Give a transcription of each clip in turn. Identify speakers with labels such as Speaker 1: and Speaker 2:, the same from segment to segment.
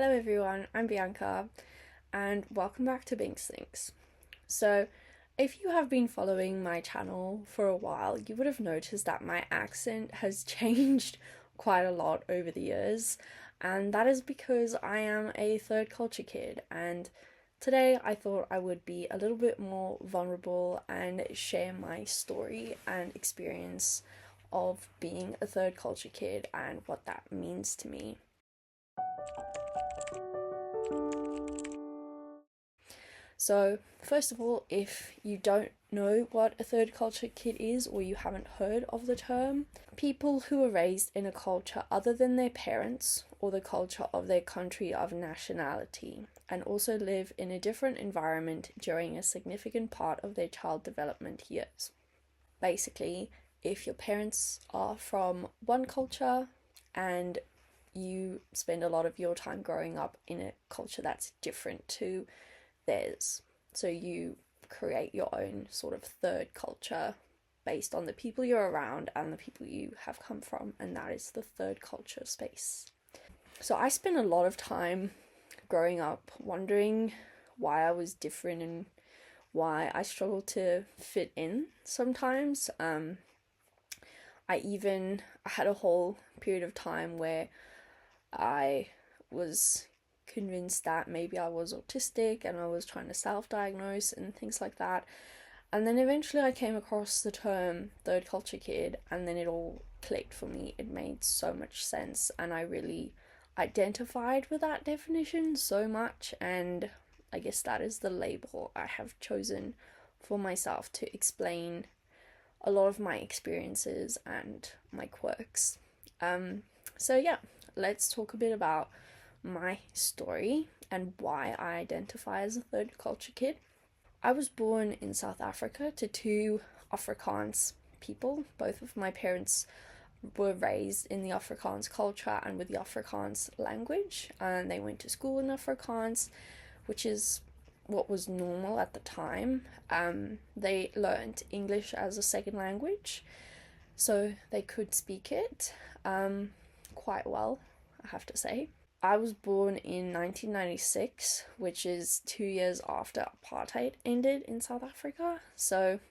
Speaker 1: Hello everyone, I'm Bianca and welcome back to Inklings. So, if you have been following my channel for a while, you would have noticed that my accent has changed quite a lot over the years, and that is because I am a third culture kid, and today I thought I would be a little bit more vulnerable and share my story and experience of being a third culture kid and what that means to me. So, first of all, if you don't know what a third culture kid is or you haven't heard of the term, people who are raised in a culture other than their parents or the culture of their country of nationality and also live in a different environment during a significant part of their child development years. Basically, if your parents are from one culture and you spend a lot of your time growing up in a culture that's different to theirs. So you create your own sort of third culture based on the people you're around and the people you have come from, and that is the third culture space. So I spent a lot of time growing up wondering why I was different and why I struggled to fit in sometimes. I had a whole period of time where I was convinced that maybe I was autistic and I was trying to self-diagnose and things like that. And then eventually I came across the term third culture kid, and then it all clicked for me. It made so much sense and I really identified with that definition so much, and I guess that is the label I have chosen for myself to explain a lot of my experiences and my quirks. So yeah, let's talk a bit about my story and why I identify as a third culture kid. I was born in South Africa to two Afrikaans people. Both of my parents were raised in the Afrikaans culture and with the Afrikaans language, and they went to school in Afrikaans, which is what was normal at the time. They learned English as a second language, so they could speak it quite well, I have to say. I was born in 1996, which is 2 years after apartheid ended in South Africa. So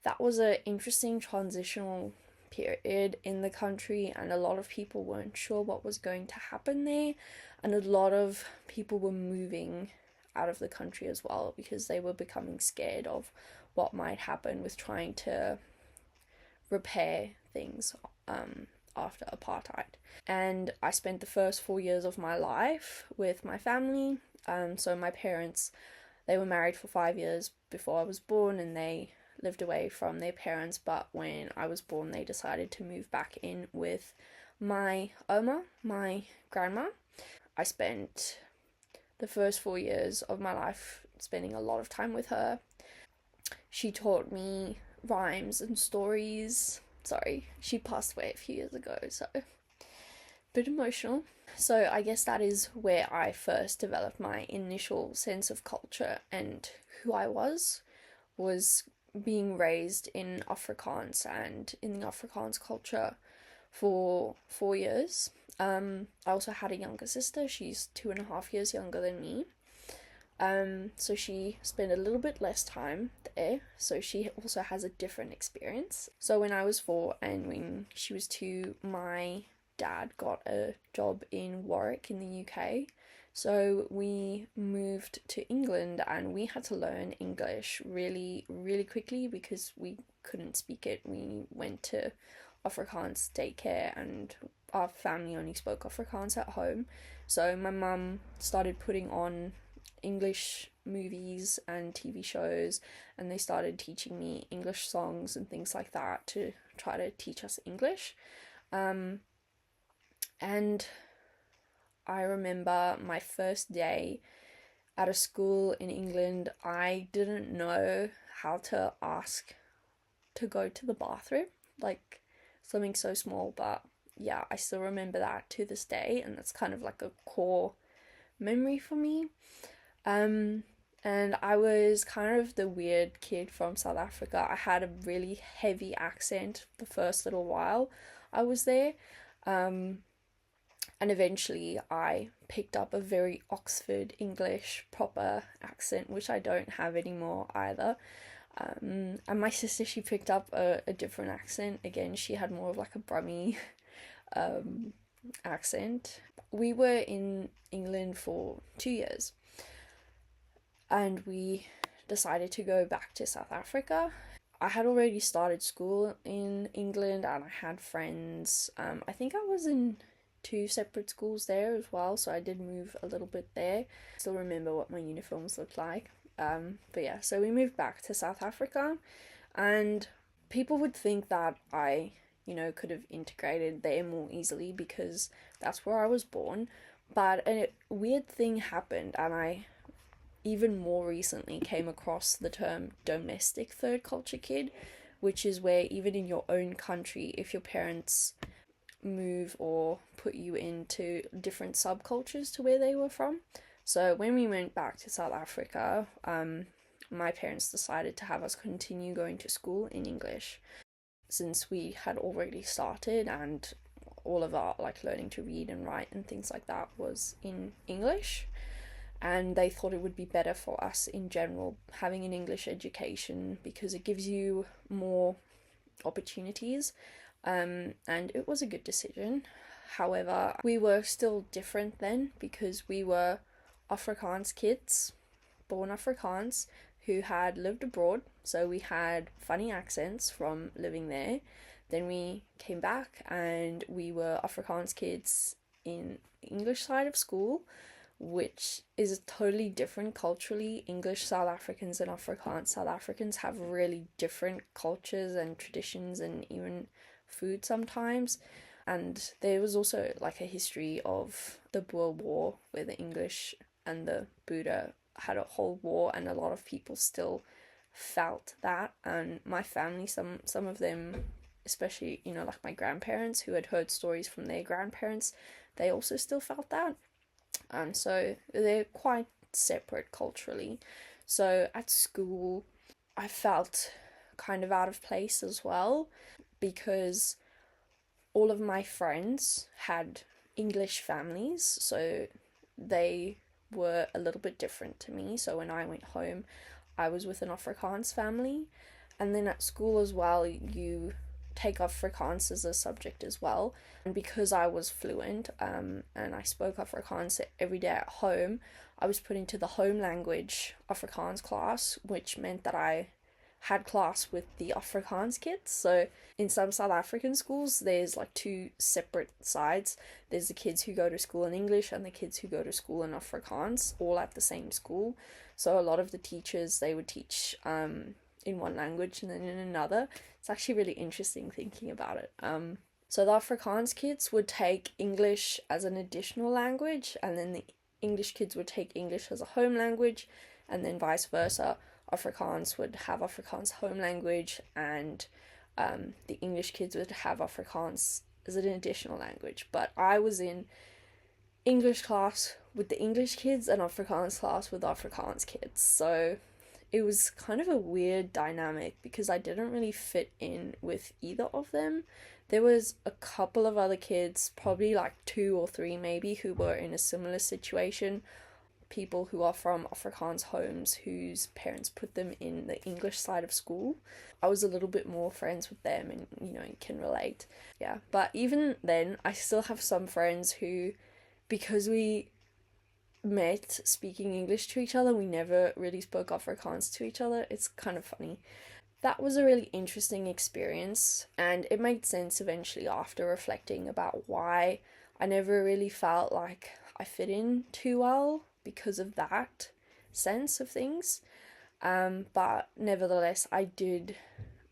Speaker 1: that was an interesting transitional period in the country, and a lot of people weren't sure what was going to happen there, and a lot of people were moving out of the country as well because they were becoming scared of what might happen with trying to repair things after apartheid. And I spent the first 4 years of my life with my family. So my parents, they were married for 5 years before I was born, and they lived away from their parents, but when I was born they decided to move back in with my Oma, my grandma. I spent the first 4 years of my life spending a lot of time with her. She taught me rhymes and stories. Sorry, she passed away a few years ago, so a bit emotional. So I guess that is where I first developed my initial sense of culture and who I was being raised in Afrikaans and in the Afrikaans culture for 4 years. I also had a younger sister. She's 2.5 years younger than me. So she spent a little bit less time there, so she also has a different experience. So when I was 4 and when she was 2, my dad got a job in Warwick in the UK. So we moved to England and we had to learn English really, really quickly because we couldn't speak it. We went to Afrikaans daycare and our family only spoke Afrikaans at home. So my mum started putting on English movies and TV shows, and they started teaching me English songs and things like that to try to teach us English. And I remember my first day at a school in England, I didn't know how to ask to go to the bathroom, like something so small, but yeah, I still remember that to this day, and that's kind of like a core memory for me. And I was kind of the weird kid from South Africa. I had a really heavy accent the first little while I was there. And eventually I picked up a very Oxford English proper accent, which I don't have anymore either. And my sister, she picked up a different accent. Again, she had more of like a Brummy accent. We were in England for 2 years, and we decided to go back to South Africa. I had already started school in England and I had friends. I think I was in 2 separate schools there as well, so I did move a little bit there. Still remember what my uniforms looked like. But yeah, so we moved back to South Africa, and people would think that I, could have integrated there more easily because that's where I was born. But a weird thing happened, and I even more recently came across the term domestic third culture kid, which is where even in your own country, if your parents move or put you into different subcultures to where they were from. So when we went back to South Africa, my parents decided to have us continue going to school in English, since we had already started and all of our learning to read and write and things like that was in English. And they thought it would be better for us in general having an English education because it gives you more opportunities. And it was a good decision. However, we were still different then because we were Afrikaans kids, born Afrikaans, who had lived abroad. So we had funny accents from living there. Then we came back and we were Afrikaans kids in English side of school, which is totally different culturally. English South Africans and Afrikaans South Africans have really different cultures and traditions and even food sometimes. And there was also a history of the Boer War where the English and the Buddha had a whole war, and a lot of people still felt that. And my family, some of them, especially my grandparents who had heard stories from their grandparents, they also still felt that. So they're quite separate culturally. So at school, I felt kind of out of place as well because all of my friends had English families, so they were a little bit different to me. So when I went home, I was with an Afrikaans family, and then at school as well, you take Afrikaans as a subject as well. And because I was fluent and I spoke Afrikaans every day at home, I was put into the home language Afrikaans class, which meant that I had class with the Afrikaans kids. So in some South African schools, there's 2 separate sides. There's the kids who go to school in English and the kids who go to school in Afrikaans, all at the same school. So a lot of the teachers, they would teach in one language and then in another. It's actually really interesting thinking about it. So the Afrikaans kids would take English as an additional language, and then the English kids would take English as a home language, and then vice versa. Afrikaans would have Afrikaans home language, and the English kids would have Afrikaans as an additional language. But I was in English class with the English kids and Afrikaans class with Afrikaans kids. So it was kind of a weird dynamic because I didn't really fit in with either of them. There was a couple of other kids, probably 2 or 3 maybe, who were in a similar situation. People who are from Afrikaans homes whose parents put them in the English side of school. I was a little bit more friends with them and, can relate. Yeah, but even then, I still have some friends who, because we met speaking English to each other, we never really spoke Afrikaans to each other. It's kind of funny. That was a really interesting experience, and it made sense eventually after reflecting about why I never really felt like I fit in too well because of that sense of things. But nevertheless, I did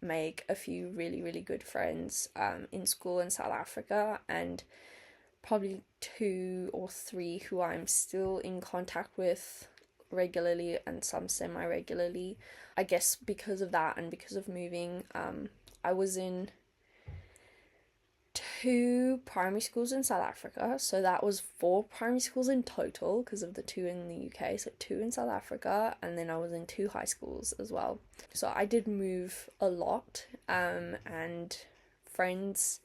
Speaker 1: make a few really, really good friends in school in South Africa, and probably 2 or 3 who I'm still in contact with regularly and some semi-regularly. I guess because of that and because of moving, I was in 2 primary schools in South Africa, so that was 4 primary schools in total because of the 2 in the UK, so 2 in South Africa, and then I was in 2 high schools as well. So I did move a lot, and friends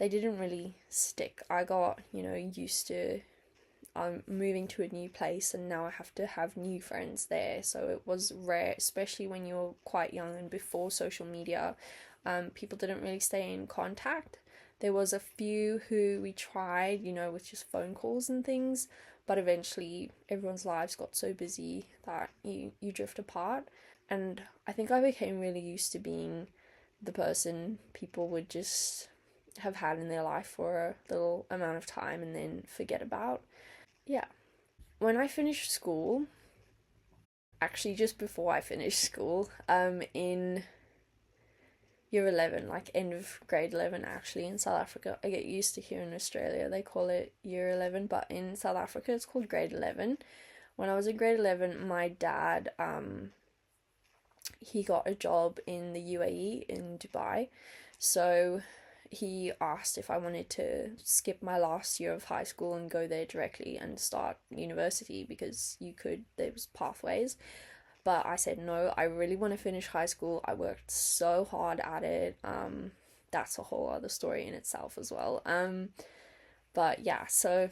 Speaker 1: they didn't really stick. I got, used to moving to a new place, and now I have to have new friends there. So it was rare, especially when you're quite young and before social media. People didn't really stay in contact. There was a few who we tried, with just phone calls and things, but eventually everyone's lives got so busy that you drift apart. And I think I became really used to being the person people would just have had in their life for a little amount of time and then forget about. Yeah. When I finished school, actually just before I finished school, in year 11, like end of grade 11 actually in South Africa. I get used to here in Australia, they call it year 11, but in South Africa it's called grade 11. When I was in grade 11, my dad, he got a job in the UAE in Dubai. So he asked if I wanted to skip my last year of high school and go there directly and start university, because there was pathways. But I said no, I really want to finish high school. I worked so hard at it. That's a whole other story in itself as well. But yeah, so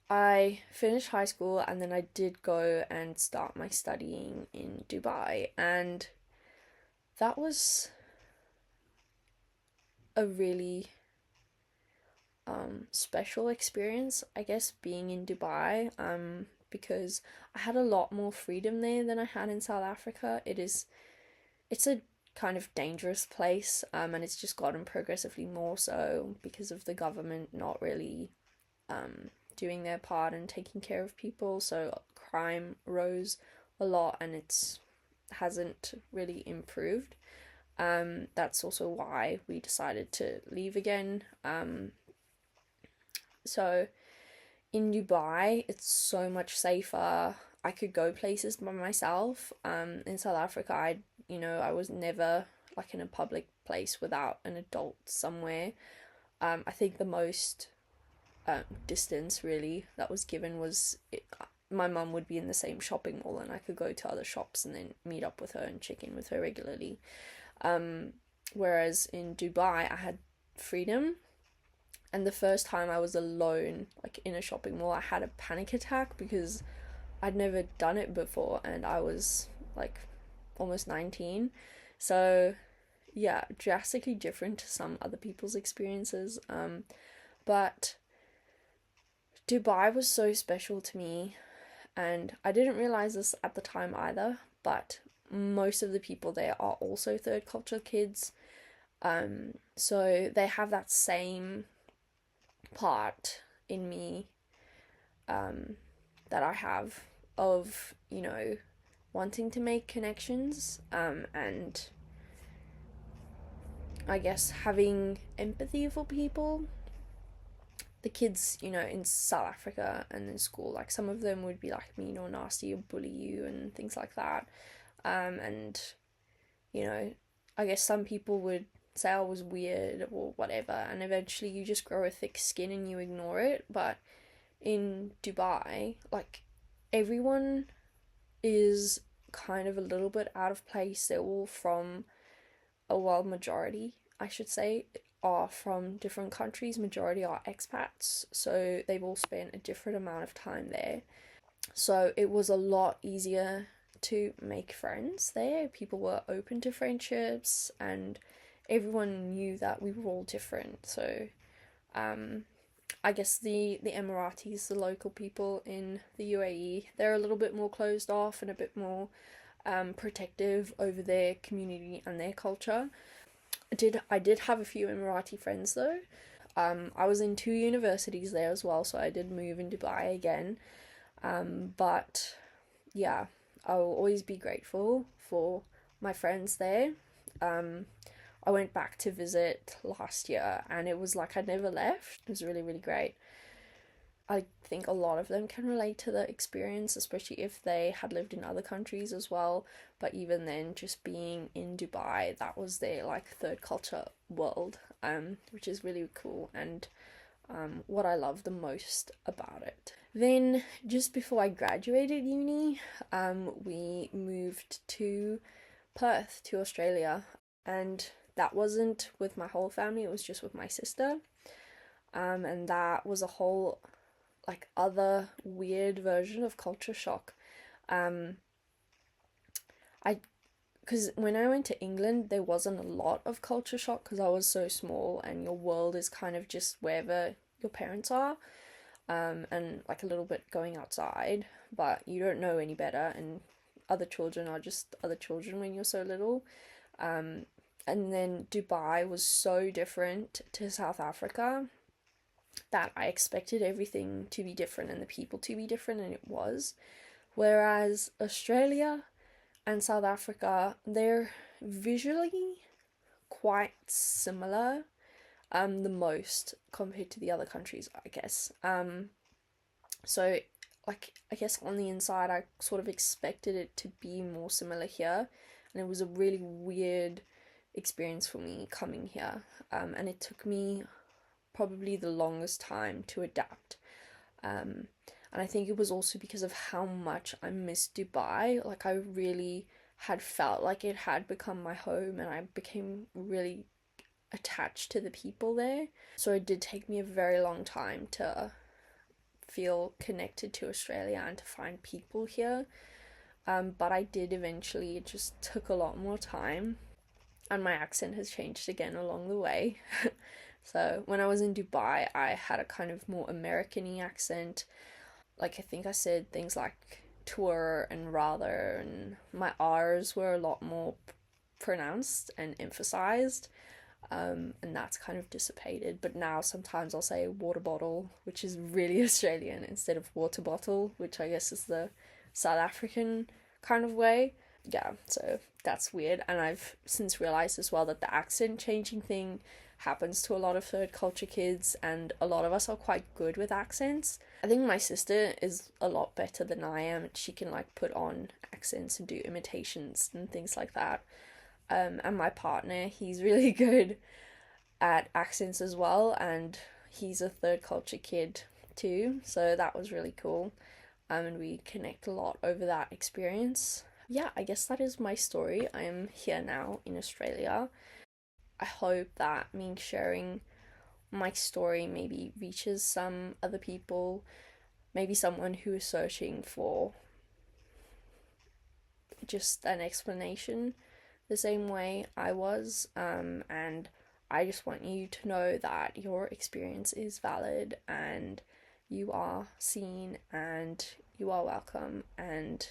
Speaker 1: I finished high school and then I did go and start my studying in Dubai, and that was a really special experience, I guess, being in Dubai, because I had a lot more freedom there than I had in South Africa. It's a kind of dangerous place, and it's just gotten progressively more so because of the government not really doing their part and taking care of people. So crime rose a lot, and it hasn't really improved. That's also why we decided to leave again. So in Dubai, it's so much safer. I could go places by myself. In South Africa, I was never like in a public place without an adult somewhere. I think the most distance really that was given was my mum would be in the same shopping mall and I could go to other shops and then meet up with her and check in with her regularly. Whereas in Dubai, I had freedom. And the first time I was alone, like in a shopping mall, I had a panic attack because I'd never done it before and I was like almost 19. So yeah, drastically different to some other people's experiences. But Dubai was so special to me, and I didn't realize this at the time either, but most of the people there are also third culture kids. So they have that same part in me that I have of, wanting to make connections, and I guess having empathy for people. The kids, in South Africa and in school, like some of them would be like mean or nasty or bully you and things like that. And, I guess some people would say I was weird or whatever, and eventually you just grow a thick skin and you ignore it. But in Dubai, like, everyone is kind of a little bit out of place. They're all from, majority, I should say, are from different countries. Majority are expats, so they've all spent a different amount of time there. So it was a lot easier to make friends there. People were open to friendships and everyone knew that we were all different. So I guess the Emiratis, the local people in the UAE, they're a little bit more closed off and a bit more protective over their community and their culture. I did have a few Emirati friends though. I was in 2 universities there as well, so I did move in Dubai again. But yeah, I will always be grateful for my friends there. I went back to visit last year and it was like I'd never left. It was really, really great. I think a lot of them can relate to the experience, especially if they had lived in other countries as well. But even then, just being in Dubai, that was their like third culture world, which is really cool and what I love the most about it. Then, just before I graduated uni, we moved to Perth, to Australia, and that wasn't with my whole family, it was just with my sister. And that was a whole like other weird version of culture shock. I because when I went to England, there wasn't a lot of culture shock because I was so small, and your world is kind of just wherever your parents are, and like a little bit going outside, but you don't know any better, and other children are just other children when you're so little. And then Dubai was so different to South Africa that I expected everything to be different and the people to be different, and it was. Whereas Australia and South Africa, they're visually quite similar, the most compared to the other countries, I guess. So like I guess on the inside, I sort of expected it to be more similar here, and it was a really weird experience for me coming here. And it took me probably the longest time to adapt. And I think it was also because of how much I missed Dubai. Like I really had felt like it had become my home, and I became really attached to the people there. So it did take me a very long time to feel connected to Australia and to find people here. But I did eventually. It just took a lot more time, and my accent has changed again along the way. So when I was in Dubai, I had a kind of more American-y accent. Like I think I said things like tour and rather, and my R's were a lot more pronounced and emphasized. And that's kind of dissipated. But now sometimes I'll say water bottle, which is really Australian, instead of water bottle, which I guess is the South African kind of way. Yeah, so that's weird. And I've since realized as well that the accent changing thing happens to a lot of third culture kids, and a lot of us are quite good with accents. I think my sister is a lot better than I am. She can like put on accents and do imitations and things like that. And my partner, he's really good at accents as well, and he's a third culture kid too, so that was really cool. And we connect a lot over that experience. Yeah, I guess that is my story. I am here now in Australia. I hope that me sharing my story maybe reaches some other people, maybe someone who is searching for just an explanation the same way I was. And I just want you to know that your experience is valid, and you are seen, and you are welcome. And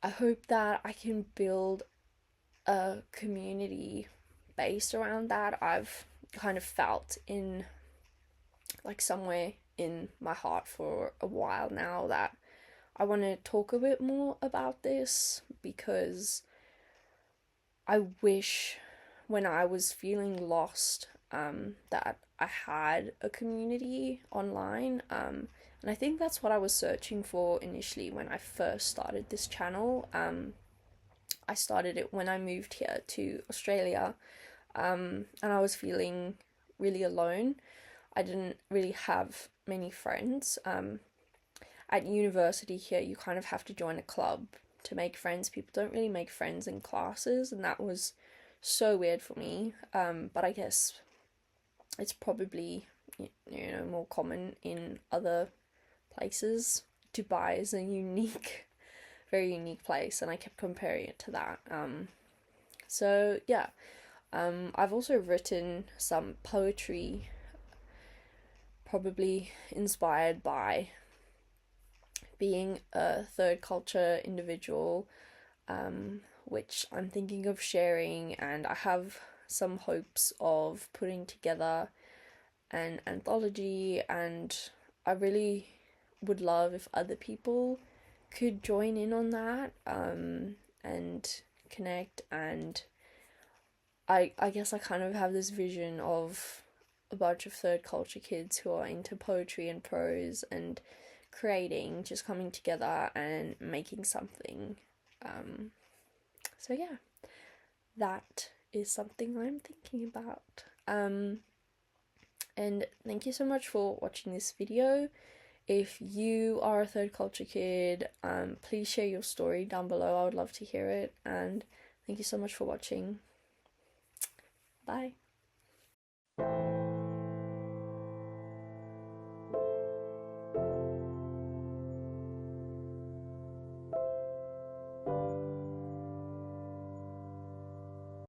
Speaker 1: I hope that I can build a community based around that. I've kind of felt in like somewhere in my heart for a while now that I want to talk a bit more about this, because I wish when I was feeling lost, that I had a community online. And I think that's what I was searching for initially when I first started this channel. I started it when I moved here to Australia, and I was feeling really alone. I didn't really have many friends. At university here, you kind of have to join a club to make friends. People don't really make friends in classes, and that was so weird for me. But I guess it's probably, more common in other places. Dubai is a unique, very unique place, and I kept comparing it to that. So yeah, I've also written some poetry, probably inspired by being a third culture individual, which I'm thinking of sharing, and I have some hopes of putting together an anthology, and I really would love if other people could join in on that, and connect. And I guess I kind of have this vision of a bunch of third culture kids who are into poetry and prose and creating, just coming together and making something. So yeah, that is something I'm thinking about. And thank you so much for watching this video. If you are a third culture kid, please share your story down below. I would love to hear it. And thank you so much for watching. Bye.